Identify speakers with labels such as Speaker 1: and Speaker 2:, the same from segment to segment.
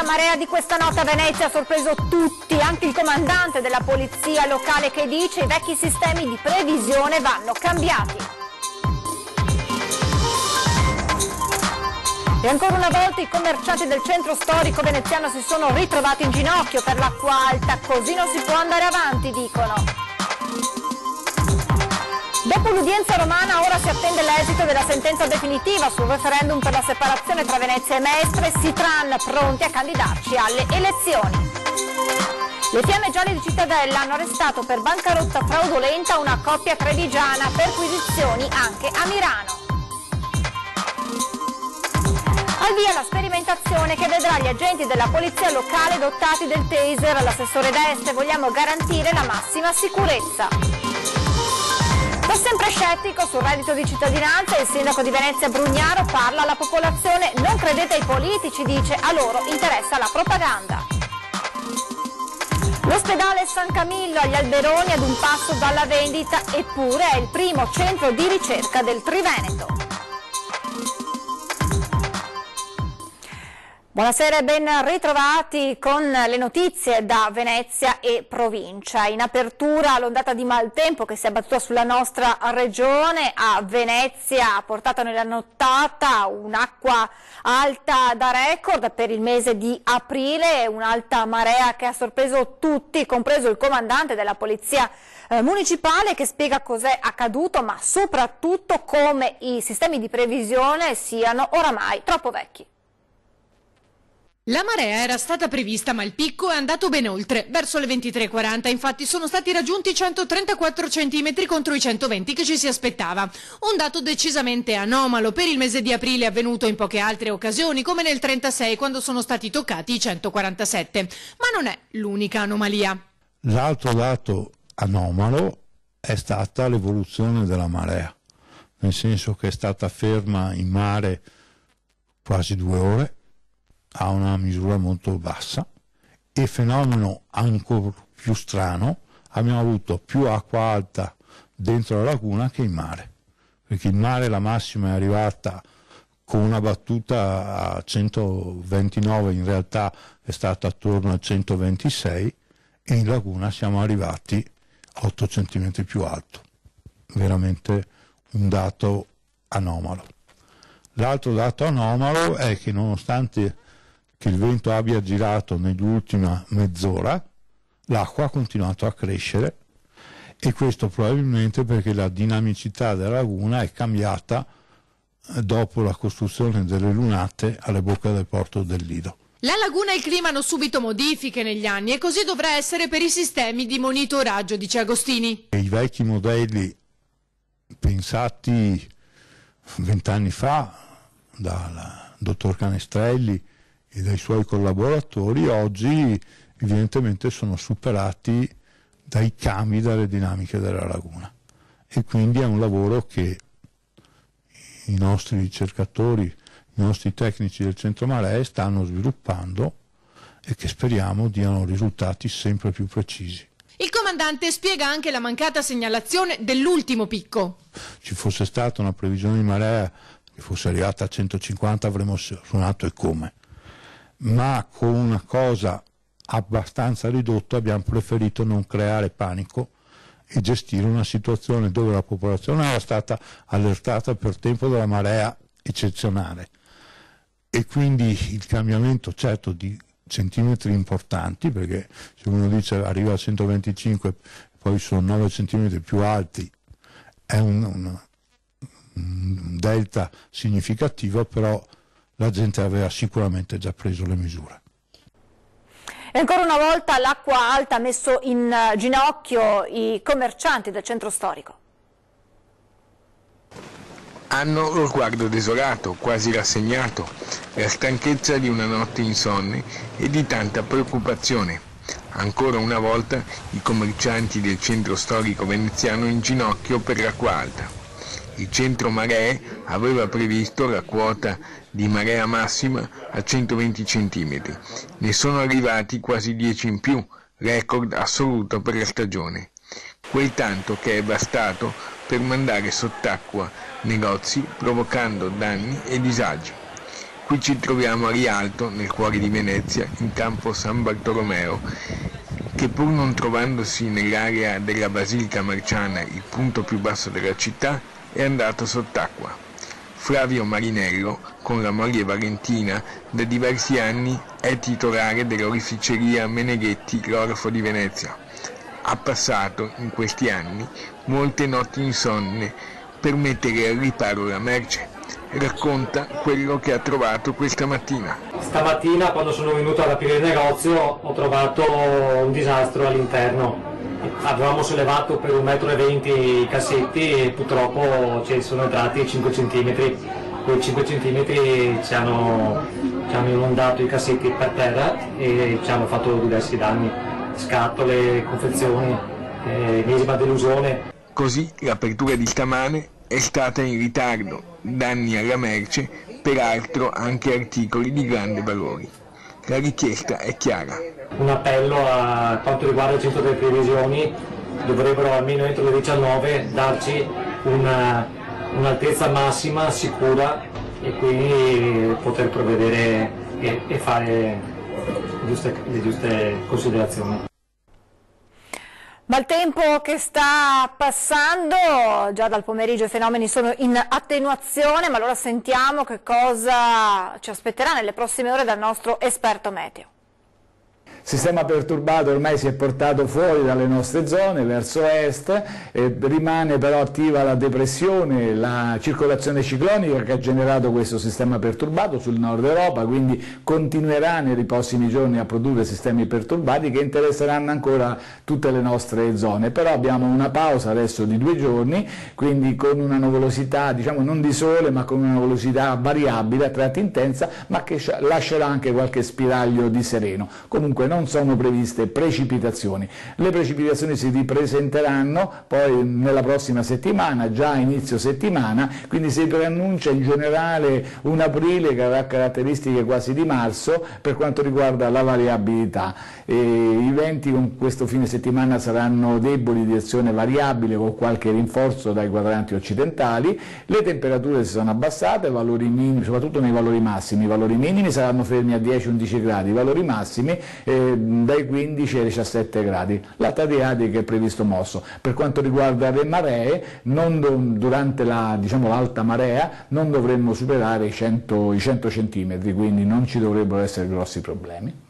Speaker 1: marea di questa notte a Venezia ha sorpreso tutti, anche il comandante della polizia locale che dice i vecchi sistemi di previsione vanno cambiati. E ancora una volta i commercianti del centro storico veneziano si sono ritrovati in ginocchio per l'acqua alta, così non si può andare avanti, dicono. Dopo l'udienza romana ora si attende l'esito della sentenza definitiva sul referendum per la separazione tra Venezia e Mestre, Sitran pronti a candidarci alle elezioni. Le Fiamme Gialle di Cittadella hanno arrestato per bancarotta fraudolenta una coppia trevigiana, perquisizioni anche a Milano. Al via la sperimentazione che vedrà gli agenti della polizia locale dotati del taser. L'assessore D'Este: vogliamo garantire la massima sicurezza. Da sempre scettico sul reddito di cittadinanza, il sindaco di Venezia Brugnaro parla alla popolazione: non credete ai politici, dice, a loro interessa la propaganda. L'ospedale San Camillo agli Alberoni ad un passo dalla vendita, eppure è il primo centro di ricerca del Triveneto. Buonasera e ben ritrovati con le notizie da Venezia e provincia. In apertura l'ondata di maltempo che si è abbattuta sulla nostra regione. A Venezia ha portato nella nottata un'acqua alta da record per il mese di aprile, un'alta marea che ha sorpreso tutti, compreso il comandante della polizia municipale, che spiega cos'è accaduto, ma soprattutto come i sistemi di previsione siano oramai troppo vecchi.
Speaker 2: La marea era stata prevista, ma il picco è andato ben oltre. Verso le 23:40 infatti sono stati raggiunti 134 centimetri contro i 120 che ci si aspettava. Un dato decisamente anomalo per il mese di aprile, avvenuto in poche altre occasioni, come nel 36 quando sono stati toccati i 147. Ma non è l'unica anomalia.
Speaker 3: L'altro dato anomalo è stata l'evoluzione della marea, nel senso che è stata ferma in mare quasi 2 ore, a una misura molto bassa, e fenomeno ancora più strano, abbiamo avuto più acqua alta dentro la laguna che in mare, perché in mare la massima è arrivata con una battuta a 129, in realtà è stata attorno a 126, e in laguna siamo arrivati a 8 cm più alto, veramente un dato anomalo. L'altro dato anomalo è che nonostante che il vento abbia girato nell'ultima mezz'ora, l'acqua ha continuato a crescere, e questo probabilmente perché la dinamicità della laguna è cambiata dopo la costruzione delle lunate alle bocche del porto del Lido.
Speaker 2: La laguna e il clima hanno subito modifiche negli anni, e così dovrà essere per i sistemi di monitoraggio, dice Agostini.
Speaker 3: I vecchi modelli pensati 20 anni fa dal dottor Canestrelli e dai suoi collaboratori oggi evidentemente sono superati dai cambi dalle dinamiche della laguna, e quindi è un lavoro che i nostri ricercatori, i nostri tecnici del centro maree stanno sviluppando, e che speriamo diano risultati sempre più precisi.
Speaker 2: Il comandante spiega anche la mancata segnalazione dell'ultimo picco.
Speaker 3: Ci fosse stata una previsione di marea che fosse arrivata a 150 avremmo suonato e come, ma con una cosa abbastanza ridotta abbiamo preferito non creare panico e gestire una situazione dove la popolazione era stata allertata per tempo della marea eccezionale, e quindi il cambiamento certo di centimetri importanti, perché se uno dice arriva a 125 poi sono 9 centimetri più alti, è un delta significativo, però la gente aveva sicuramente già preso le misure.
Speaker 1: E ancora una volta l'acqua alta ha messo in ginocchio i commercianti del centro storico.
Speaker 4: Hanno lo sguardo desolato, quasi rassegnato, la stanchezza di una notte insonne e di tanta preoccupazione. Ancora una volta i commercianti del centro storico veneziano in ginocchio per l'acqua alta. Il centro maree aveva previsto la quota di marea massima a 120 cm. Ne sono arrivati quasi 10 in più, record assoluto per la stagione. Quel tanto che è bastato per mandare sott'acqua negozi, provocando danni e disagi. Qui ci troviamo a Rialto, nel cuore di Venezia, in campo San Bartolomeo, che pur non trovandosi nell'area della Basilica Marciana, il punto più basso della città, è andato sott'acqua. Flavio Marinello, con la moglie Valentina, da diversi anni è titolare dell'oreficeria Meneghetti l'Orfo di Venezia. Ha passato, in questi anni, molte notti insonne per mettere al riparo la merce. Racconta quello che ha trovato questa mattina.
Speaker 5: Stamattina, quando sono venuto ad aprire il negozio, ho trovato un disastro all'interno. Avevamo sollevato per 1,20 m i cassetti e purtroppo ci sono entrati 5 cm. Quei 5 cm ci hanno inondato i cassetti per terra e ci hanno fatto diversi danni. Scatole, confezioni, ennesima delusione.
Speaker 4: Così l'apertura di stamane è stata in ritardo, danni alla merce, peraltro anche articoli di grande valore. La richiesta è chiara.
Speaker 5: Un appello a quanto riguarda il centro delle previsioni, dovrebbero almeno entro le 19 darci un'altezza massima sicura e quindi poter provvedere e fare le giuste considerazioni.
Speaker 1: Ma il tempo che sta passando, già dal pomeriggio i fenomeni sono in attenuazione, ma allora sentiamo che cosa ci aspetterà nelle prossime ore dal nostro esperto meteo.
Speaker 6: Sistema perturbato ormai si è portato fuori dalle nostre zone verso est, rimane però attiva la depressione, la circolazione ciclonica che ha generato questo sistema perturbato sul nord Europa, quindi continuerà nei prossimi giorni a produrre sistemi perturbati che interesseranno ancora tutte le nostre zone, però abbiamo una pausa adesso di 2 giorni, quindi con una nuvolosità, diciamo non di sole, ma con una nuvolosità variabile, a tratti intensa, ma che lascerà anche qualche spiraglio di sereno. Comunque non sono previste precipitazioni. Le precipitazioni si ripresenteranno poi nella prossima settimana, già inizio settimana, quindi si preannuncia in generale un aprile che avrà caratteristiche quasi di marzo per quanto riguarda la variabilità. I venti con questo fine settimana saranno deboli di direzione variabile con qualche rinforzo dai quadranti occidentali, le temperature si sono abbassate, valori minimi, soprattutto nei valori massimi, i valori minimi saranno fermi a 10-11 gradi, i valori massimi dai 15 ai 17 gradi. L'alta adriatica è previsto mosso. Per quanto riguarda le maree, durante l'alta marea non dovremmo superare i 100 centimetri, quindi non ci dovrebbero essere grossi problemi.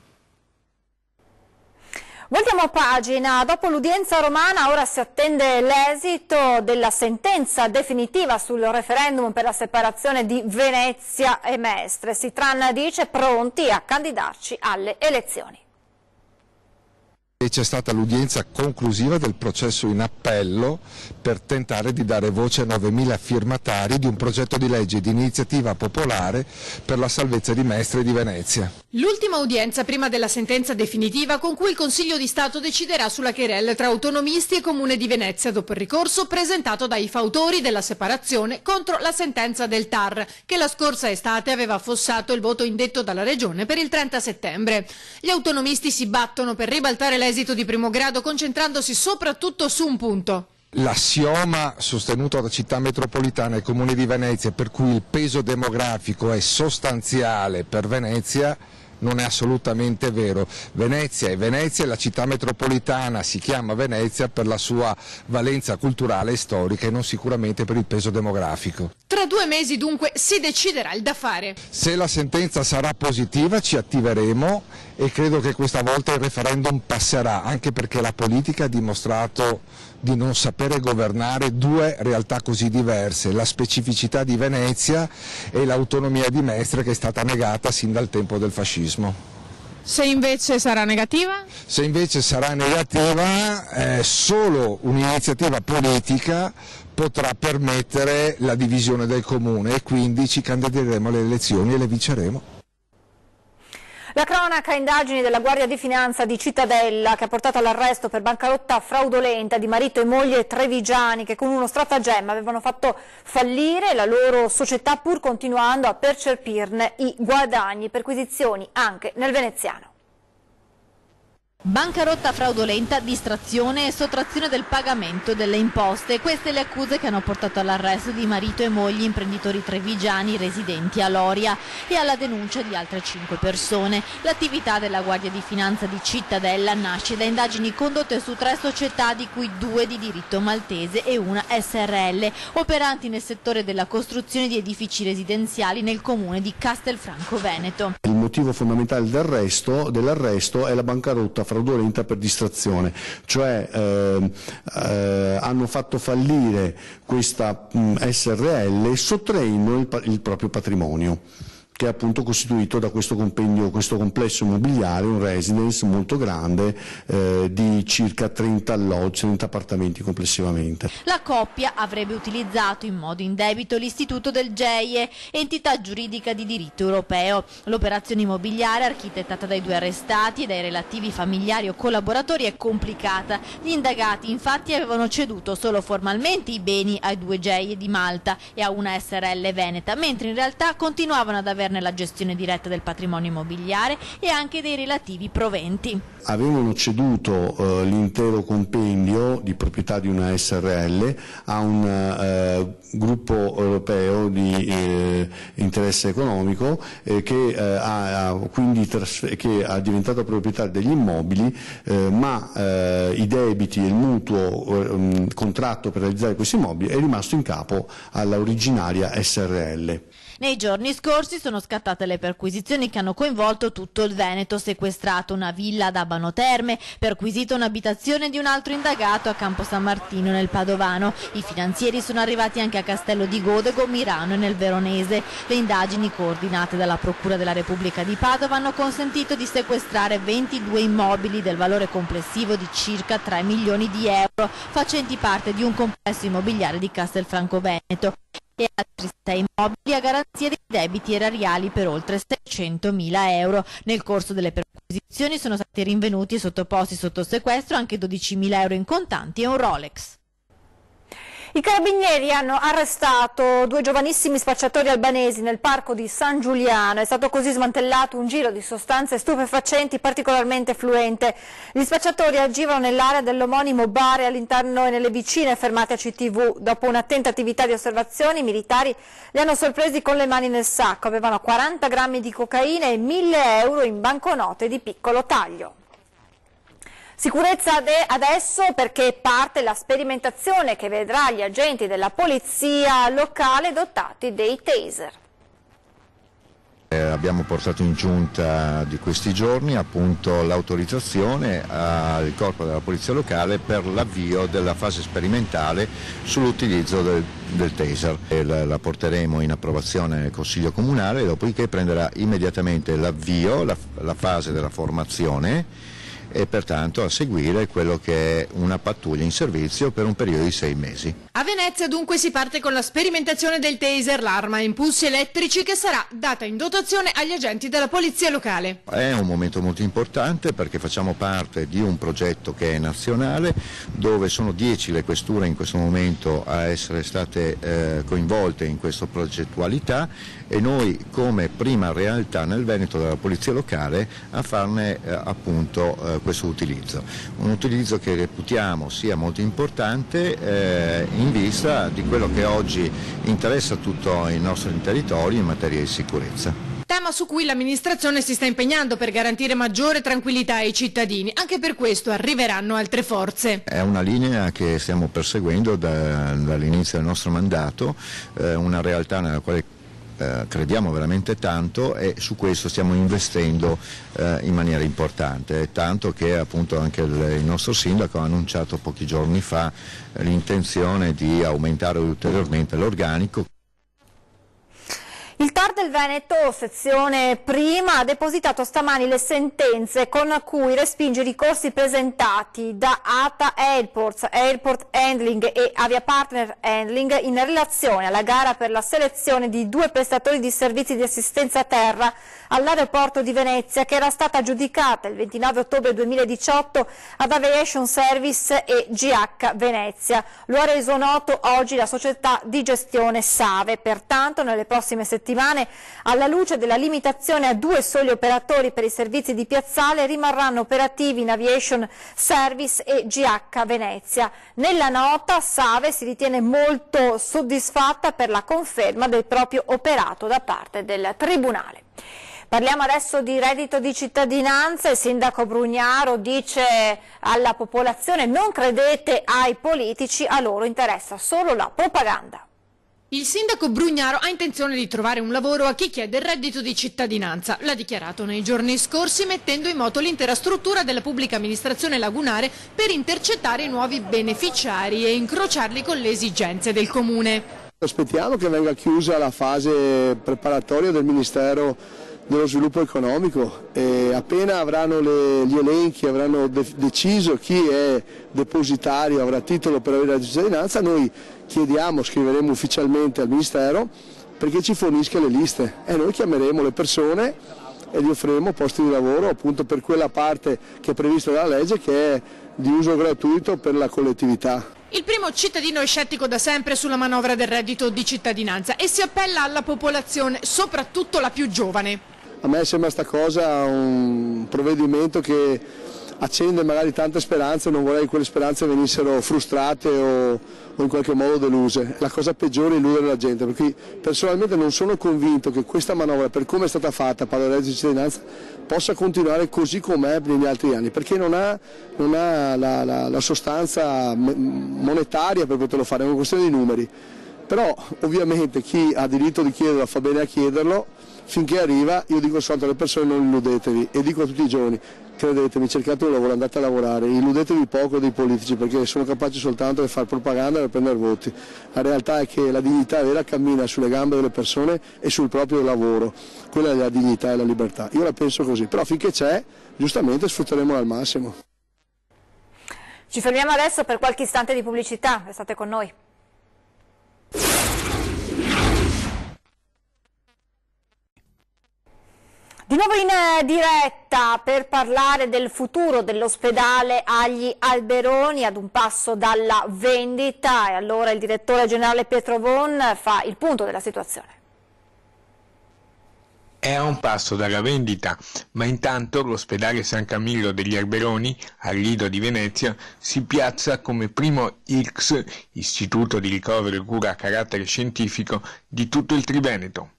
Speaker 1: Voltiamo pagina, dopo l'udienza romana ora si attende l'esito della sentenza definitiva sul referendum per la separazione di Venezia e Mestre. Sitran dice pronti a candidarci alle elezioni.
Speaker 7: C'è stata l'udienza conclusiva del processo in appello per tentare di dare voce a 9.000 firmatari di un progetto di legge di iniziativa popolare per la salvezza di Mestre e di Venezia.
Speaker 2: L'ultima udienza prima della sentenza definitiva con cui il Consiglio di Stato deciderà sulla querela tra autonomisti e Comune di Venezia dopo il ricorso presentato dai fautori della separazione contro la sentenza del TAR che la scorsa estate aveva affossato il voto indetto dalla Regione per il 30 settembre. Gli autonomisti si battono per ribaltare l'esito di primo grado concentrandosi soprattutto su un punto.
Speaker 7: L'assioma sostenuto da Città Metropolitana e Comune di Venezia per cui il peso demografico è sostanziale per Venezia non è assolutamente vero. Venezia è Venezia e la Città Metropolitana si chiama Venezia per la sua valenza culturale e storica e non sicuramente per il peso demografico.
Speaker 2: Tra 2 mesi dunque si deciderà il da fare.
Speaker 7: Se la sentenza sarà positiva ci attiveremo e credo che questa volta il referendum passerà, anche perché la politica ha dimostrato di non sapere governare 2 realtà così diverse, la specificità di Venezia e l'autonomia di Mestre che è stata negata sin dal tempo del fascismo.
Speaker 2: Se invece sarà negativa?
Speaker 7: Se invece sarà negativa, solo un'iniziativa politica potrà permettere la divisione del comune e quindi ci candideremo alle elezioni e le vinceremo.
Speaker 1: La cronaca indagini della Guardia di Finanza di Cittadella che ha portato all'arresto per bancarotta fraudolenta di marito e moglie trevigiani che con uno stratagemma avevano fatto fallire la loro società pur continuando a percepirne i guadagni, perquisizioni anche nel veneziano.
Speaker 8: Bancarotta fraudolenta, distrazione e sottrazione del pagamento delle imposte. Queste le accuse che hanno portato all'arresto di marito e moglie imprenditori trevigiani residenti a Loria e alla denuncia di altre 5 persone. L'attività della Guardia di Finanza di Cittadella nasce da indagini condotte su 3 società, di cui 2 di diritto maltese e una SRL, operanti nel settore della costruzione di edifici residenziali nel comune di Castelfranco Veneto.
Speaker 9: Il motivo fondamentale dell'arresto è la bancarotta fraudolenta per distrazione, cioè hanno fatto fallire questa SRL sottraendo il proprio patrimonio, che è appunto costituito da questo complesso immobiliare, un residence molto grande di circa 30 alloggi, 30 appartamenti complessivamente.
Speaker 8: La coppia avrebbe utilizzato in modo indebito l'istituto del GEIE, entità giuridica di diritto europeo. L'operazione immobiliare, architettata dai 2 arrestati e dai relativi familiari o collaboratori, è complicata. Gli indagati infatti avevano ceduto solo formalmente i beni ai 2 GEIE di Malta e a una SRL veneta, mentre in realtà continuavano ad averne la gestione diretta del patrimonio immobiliare e anche dei relativi proventi.
Speaker 9: Avevano ceduto l'intero compendio di proprietà di una SRL a un gruppo europeo di interesse economico che ha diventato proprietario degli immobili, ma i debiti e il mutuo contratto per realizzare questi immobili è rimasto in capo alla originaria SRL.
Speaker 8: Nei giorni scorsi sono scattate le perquisizioni che hanno coinvolto tutto il Veneto, sequestrato una villa ad Abano Terme, perquisito un'abitazione di un altro indagato a Campo San Martino nel Padovano. I finanzieri sono arrivati anche a Castello di Godego, Mirano e nel Veronese. Le indagini coordinate dalla Procura della Repubblica di Padova hanno consentito di sequestrare 22 immobili del valore complessivo di circa 3 milioni di euro, facenti parte di un complesso immobiliare di Castelfranco Veneto, e altri 6 immobili a garanzia dei debiti erariali per oltre 600.000 euro. Nel corso delle perquisizioni sono stati rinvenuti e sottoposti sotto sequestro anche 12.000 euro in contanti e un Rolex.
Speaker 1: I carabinieri hanno arrestato 2 giovanissimi spacciatori albanesi nel parco di San Giuliano. È stato così smantellato un giro di sostanze stupefacenti particolarmente fluente. Gli spacciatori agivano nell'area dell'omonimo bar e all'interno e nelle vicine fermate a CTV. Dopo un'attenta attività di osservazione, i militari li hanno sorpresi con le mani nel sacco. Avevano 40 grammi di cocaina e 1.000 euro in banconote di piccolo taglio. Sicurezza adesso, perché parte la sperimentazione che vedrà gli agenti della polizia locale dotati dei taser.
Speaker 10: Abbiamo portato in giunta di questi giorni appunto l'autorizzazione al corpo della polizia locale per l'avvio della fase sperimentale sull'utilizzo del taser. La porteremo in approvazione nel Consiglio Comunale, dopodiché prenderà immediatamente l'avvio, la fase della formazione, e pertanto a seguire quello che è una pattuglia in servizio per un periodo di 6 mesi.
Speaker 2: A Venezia dunque si parte con la sperimentazione del taser, l'arma a impulsi elettrici che sarà data in dotazione agli agenti della polizia locale.
Speaker 10: È un momento molto importante perché facciamo parte di un progetto che è nazionale, dove sono 10 le questure in questo momento a essere state coinvolte in questa progettualità, e noi come prima realtà nel Veneto della polizia locale a farne appunto questo utilizzo. Un utilizzo che reputiamo sia molto importante in vista di quello che oggi interessa tutto il nostro territorio in materia di sicurezza.
Speaker 2: Tema su cui l'amministrazione si sta impegnando per garantire maggiore tranquillità ai cittadini. Anche per questo arriveranno altre forze.
Speaker 10: È una linea che stiamo perseguendo dall'inizio del nostro mandato, una realtà nella quale crediamo veramente tanto, e su questo stiamo investendo in maniera importante, tanto che appunto anche il nostro sindaco ha annunciato pochi giorni fa l'intenzione di aumentare ulteriormente l'organico.
Speaker 1: Il TAR del Veneto, sezione prima, ha depositato stamani le sentenze con cui respinge i ricorsi presentati da ATA Airports, Airport Handling e Aviapartner Handling in relazione alla gara per la selezione di 2 prestatori di servizi di assistenza a terra all'aeroporto di Venezia, che era stata aggiudicata il 29 ottobre 2018 ad Aviation Service e GH Venezia. Lo ha reso noto oggi la società di gestione SAVE. Pertanto nelle prossime settimane settimane, alla luce della limitazione a 2 soli operatori per i servizi di piazzale, rimarranno operativi in Aviation Service e GH Venezia. Nella nota Save si ritiene molto soddisfatta per la conferma del proprio operato da parte del Tribunale. Parliamo adesso di reddito di cittadinanza. Il sindaco Brugnaro dice alla popolazione: non credete ai politici, a loro interessa solo la propaganda.
Speaker 2: Il sindaco Brugnaro ha intenzione di trovare un lavoro a chi chiede il reddito di cittadinanza. L'ha dichiarato nei giorni scorsi, mettendo in moto l'intera struttura della pubblica amministrazione lagunare per intercettare i nuovi beneficiari e incrociarli con le esigenze del comune.
Speaker 11: Aspettiamo che venga chiusa la fase preparatoria del Ministero dello Sviluppo Economico e appena avranno gli elenchi, avranno deciso chi è depositario, avrà titolo per avere la cittadinanza, noi chiediamo, scriveremo ufficialmente al Ministero perché ci fornisca le liste e noi chiameremo le persone e gli offriremo posti di lavoro appunto per quella parte che è prevista dalla legge, che è di uso gratuito per la collettività.
Speaker 2: Il primo cittadino è scettico da sempre sulla manovra del reddito di cittadinanza e si appella alla popolazione, soprattutto la più giovane.
Speaker 11: A me sembra sta cosa un provvedimento che accende magari tante speranze, non vorrei che quelle speranze venissero frustrate o in qualche modo deluse. La cosa peggiore è illudere la gente, perché personalmente non sono convinto che questa manovra, per come è stata fatta, parlo del reddito di cittadinanza, possa continuare così com'è negli altri anni, perché non ha la sostanza monetaria per poterlo fare, è una questione di numeri. Però ovviamente chi ha diritto di chiederlo fa bene a chiederlo, finché arriva io dico soltanto alle persone: non illudetevi, e dico a tutti i giovani: credetemi, cercate un lavoro, andate a lavorare, illudetevi poco dei politici perché sono capaci soltanto di fare propaganda e di prendere voti. La realtà è che la dignità vera cammina sulle gambe delle persone e sul proprio lavoro, quella è la dignità e la libertà, io la penso così, però finché c'è giustamente sfrutteremo al massimo.
Speaker 1: Ci fermiamo adesso per qualche istante di pubblicità, restate con noi. Di nuovo in diretta per parlare del futuro dell'ospedale agli Alberoni, ad un passo dalla vendita, e allora il direttore generale Pietro Von fa il punto della situazione.
Speaker 4: È a un passo dalla vendita, ma intanto l'ospedale San Camillo degli Alberoni, al Lido di Venezia, si piazza come primo IRCS, Istituto di Ricovero e Cura a carattere scientifico, di tutto il Triveneto.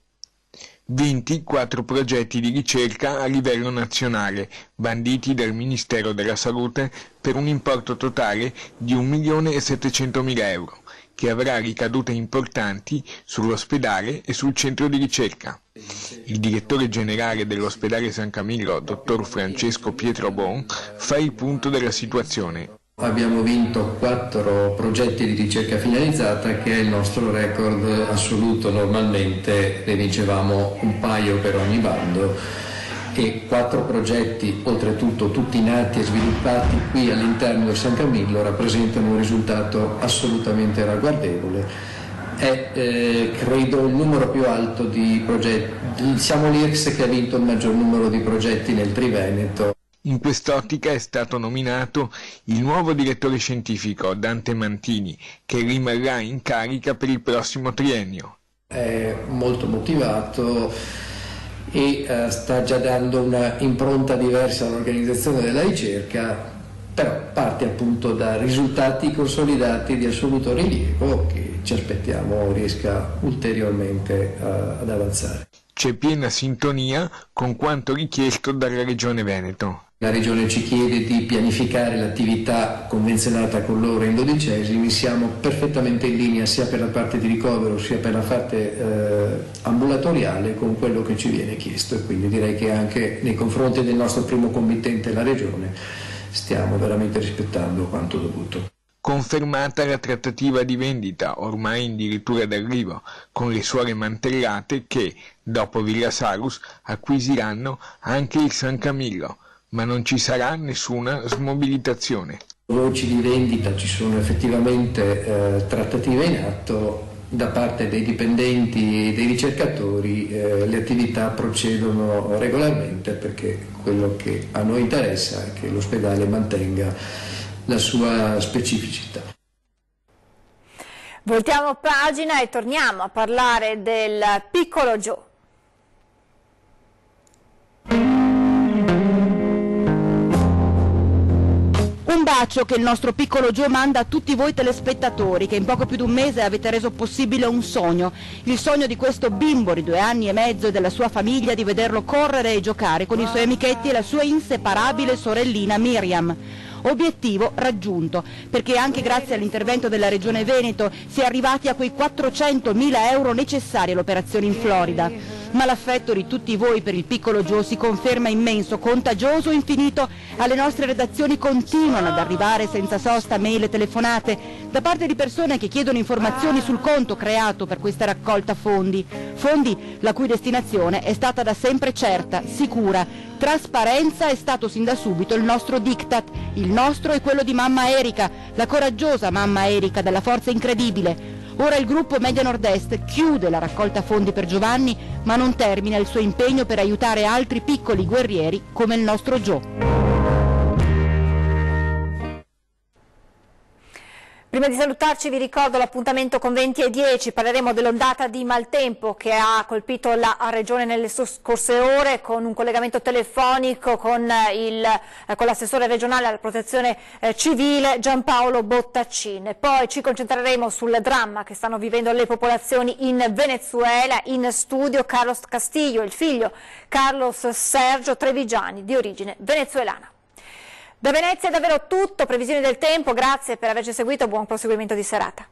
Speaker 4: 24 progetti di ricerca a livello nazionale, banditi dal Ministero della Salute per un importo totale di 1.700.000 euro, che avrà ricadute importanti sull'ospedale e sul centro di ricerca. Il direttore generale dell'ospedale San Camillo, dottor Francesco Pietro Bon, fa il punto della situazione.
Speaker 12: Abbiamo vinto 4 progetti di ricerca finalizzata, che è il nostro record assoluto. Normalmente ne vincevamo un paio per ogni bando, e 4 progetti, oltretutto tutti nati e sviluppati qui all'interno del San Camillo, rappresentano un risultato assolutamente ragguardevole. È credo il numero più alto di progetti, siamo l'IRCS che ha vinto il maggior numero di progetti nel Triveneto.
Speaker 4: In quest'ottica è stato nominato il nuovo direttore scientifico Dante Mantini, che rimarrà in carica per il prossimo triennio.
Speaker 12: È molto motivato e sta già dando una impronta diversa all'organizzazione della ricerca, però parte appunto da risultati consolidati di assoluto rilievo che ci aspettiamo riesca ulteriormente ad avanzare.
Speaker 4: C'è piena sintonia con quanto richiesto dalla Regione Veneto.
Speaker 12: La Regione ci chiede di pianificare l'attività convenzionata con loro in 12esimi, siamo perfettamente in linea sia per la parte di ricovero sia per la parte ambulatoriale con quello che ci viene chiesto, e quindi direi che anche nei confronti del nostro primo committente, la Regione, stiamo veramente rispettando quanto dovuto.
Speaker 4: Confermata la trattativa di vendita, ormai addirittura d'arrivo, con le suore Mantellate che, dopo Villa Salus, acquisiranno anche il San Camillo, ma non ci sarà nessuna smobilitazione.
Speaker 12: Voci di vendita, ci sono effettivamente trattative in atto da parte dei dipendenti e dei ricercatori, le attività procedono regolarmente, perché quello che a noi interessa è che l'ospedale mantenga la sua specificità.
Speaker 1: Voltiamo pagina e torniamo a parlare del piccolo Joe.
Speaker 13: Un bacio che il nostro piccolo Gio manda a tutti voi telespettatori che in poco più di un mese avete reso possibile un sogno, il sogno di questo bimbo di 2 anni e mezzo e della sua famiglia di vederlo correre e giocare con i suoi amichetti e la sua inseparabile sorellina Miriam. Obiettivo raggiunto, perché anche grazie all'intervento della Regione Veneto si è arrivati a quei 400.000 euro necessari all'operazione in Florida. Ma l'affetto di tutti voi per il piccolo Gio si conferma immenso, contagioso, infinito. Alle nostre redazioni continuano ad arrivare senza sosta mail e telefonate da parte di persone che chiedono informazioni sul conto creato per questa raccolta fondi. Fondi la cui destinazione è stata da sempre certa, sicura. Trasparenza è stato sin da subito il nostro diktat, il nostro e quello di mamma Erika, la coraggiosa mamma Erika dalla forza incredibile. Ora il gruppo Media Nord-Est chiude la raccolta fondi per Giovanni, ma non termina il suo impegno per aiutare altri piccoli guerrieri come il nostro Gio.
Speaker 1: Prima di salutarci vi ricordo l'appuntamento con 20:10, parleremo dell'ondata di maltempo che ha colpito la regione nelle scorse ore con un collegamento telefonico con l'assessore regionale alla protezione civile Giampaolo Bottaccin. Poi ci concentreremo sul dramma che stanno vivendo le popolazioni in Venezuela. In studio Carlos Castillo, il figlio Carlos Sergio Trevigiani di origine venezuelana. Da Venezia è davvero tutto, previsioni del tempo, grazie per averci seguito, buon proseguimento di serata.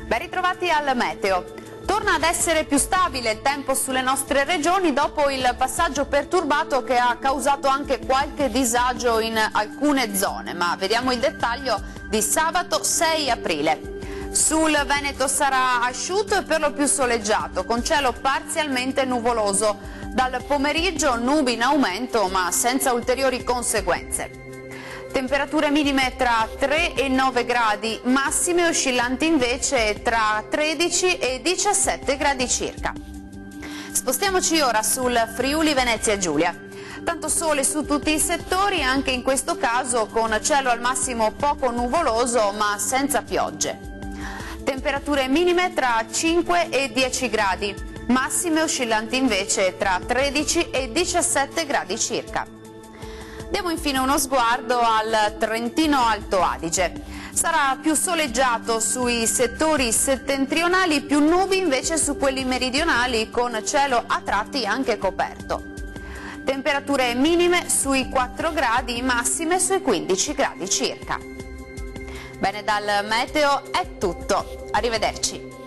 Speaker 14: Ben ritrovati al meteo. Torna ad essere più stabile il tempo sulle nostre regioni dopo il passaggio perturbato che ha causato anche qualche disagio in alcune zone, ma vediamo il dettaglio di sabato 6 aprile. Sul Veneto sarà asciutto e per lo più soleggiato, con cielo parzialmente nuvoloso. Dal pomeriggio nubi in aumento, ma senza ulteriori conseguenze. Temperature minime tra 3 e 9 gradi, massime oscillanti invece tra 13 e 17 gradi circa. Spostiamoci ora sul Friuli Venezia Giulia. Tanto sole su tutti i settori, anche in questo caso con cielo al massimo poco nuvoloso, ma senza piogge. Temperature minime tra 5 e 10 gradi, massime oscillanti invece tra 13 e 17 gradi circa. Diamo infine uno sguardo al Trentino Alto Adige. Sarà più soleggiato sui settori settentrionali, più nubi invece su quelli meridionali, con cielo a tratti anche coperto. Temperature minime sui 4 gradi, massime sui 15 gradi circa. Bene, dal meteo è tutto. Arrivederci.